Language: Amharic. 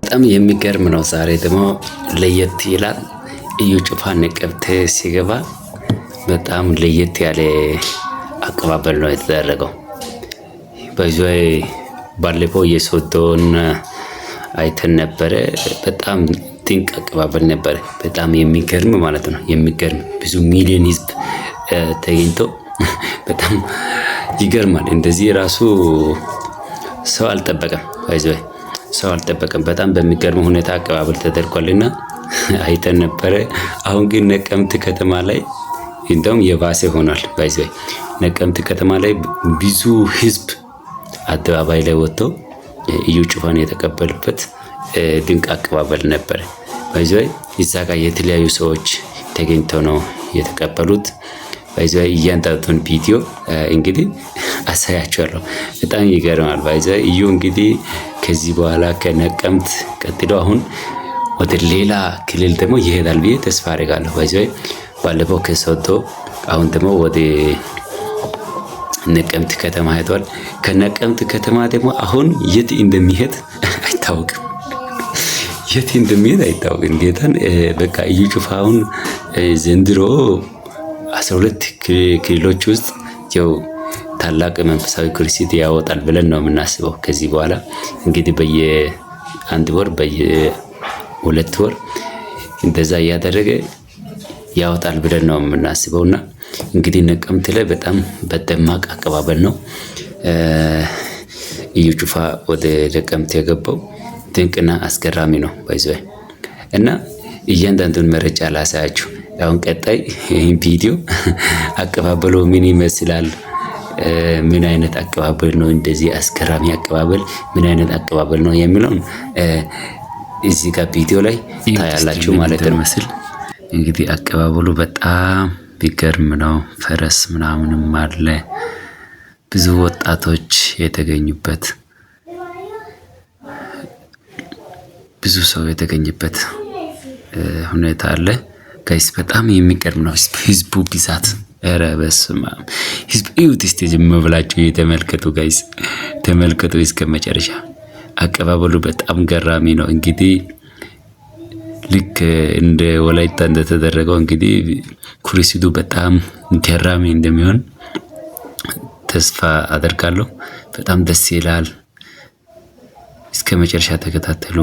በጣም የሚገርም ነው። ዛሬ ደግሞ ለየት ይላል። እዩ ጩፋ ነቀምት ሲገባ በጣም ለየት ያለ አቀባበል ነው የተደረገው። በዚህ ባለፈው የሶዶን አይተን ነበረ። በጣም ድንቅ አቀባበል ነበረ። በጣም የሚገርም ማለት ነው። የሚገርም ብዙ ሚሊዮን ህዝብ ተገኝቶ በጣም ይገርማል። እንደዚህ ራሱ ሰው አልጠበቀም። በዚህ ሰው አልጠበቀም። በጣም በሚገርም ሁኔታ አቀባበል ተደርጓልና አይተን ነበረ። አሁን ግን ነቀምት ከተማ ላይ እንደውም የባሰ ሆኗል። በዚህ ነቀምት ከተማ ላይ ብዙ ህዝብ አደባባይ ላይ ወጥቶ እዩ ጩፋን የተቀበሉበት ድንቅ አቀባበል ነበር። በዚህ እዛ ጋር የተለያዩ ሰዎች ተገኝተው ነው የተቀበሉት። በዚህ እያንዳንዱን ቪዲዮ እንግዲህ አሳያችኋለሁ። በጣም ይገርማል። በዚህ እዩ እንግዲህ ከዚህ በኋላ ከነቀምት ቀጥሎ አሁን ወደ ሌላ ክልል ደግሞ ይሄዳል ብዬ ተስፋ አደርጋለሁ። በዚህ ባለፈው ከሶዶ አሁን ደግሞ ወደ ነቀምት ከተማ ሄዷል። ከነቀምት ከተማ ደግሞ አሁን የት እንደሚሄድ አይታወቅም። የት እንደሚሄድ አይታወቅም። ጌታን በቃ እዩ ጩፋ አሁን ዘንድሮ 12 ክልሎች ውስጥ ያው ታላቅ መንፈሳዊ ክርሲት ያወጣል ብለን ነው የምናስበው። ከዚህ በኋላ እንግዲህ በየአንድ ወር በየሁለት ወር እንደዛ እያደረገ ያወጣል ብለን ነው የምናስበውና እንግዲህ ነቀምት ላይ በጣም በደማቅ አቀባበል ነው እዩ ጩፋ ወደ ነቀምት የገባው። ድንቅና አስገራሚ ነው ባይዘይ እና እያንዳንዱን መረጃ ላሳያችሁ። አሁን ቀጣይ ይህን ቪዲዮ አቀባበሉ ምን ይመስላል፣ ምን አይነት አቀባበል ነው፣ እንደዚህ አስገራሚ አቀባበል ምን አይነት አቀባበል ነው የሚለውን እዚህ ጋር ቪዲዮ ላይ ታያላችሁ ማለት ነው። እንግዲህ አቀባበሉ በጣም ቢገርም ነው። ፈረስ ምናምንም አለ፣ ብዙ ወጣቶች የተገኙበት፣ ብዙ ሰው የተገኘበት ሁኔታ አለ። ጋይስ በጣም የሚገርም ነው ህዝቡ ብዛት። ኧረ በስመ አብ ህዝብ እዩት እስቲ፣ ዝም ብላችሁ የተመልከቱ ጋይስ፣ ተመልከቱ እስከ መጨረሻ። አቀባበሉ በጣም ገራሚ ነው። እንግዲህ ልክ እንደ ወላይታ እንደተደረገው እንግዲህ ኩሪሲዱ በጣም ገራሚ እንደሚሆን ተስፋ አደርጋለሁ። በጣም ደስ ይላል። እስከ መጨረሻ ተከታተሉ።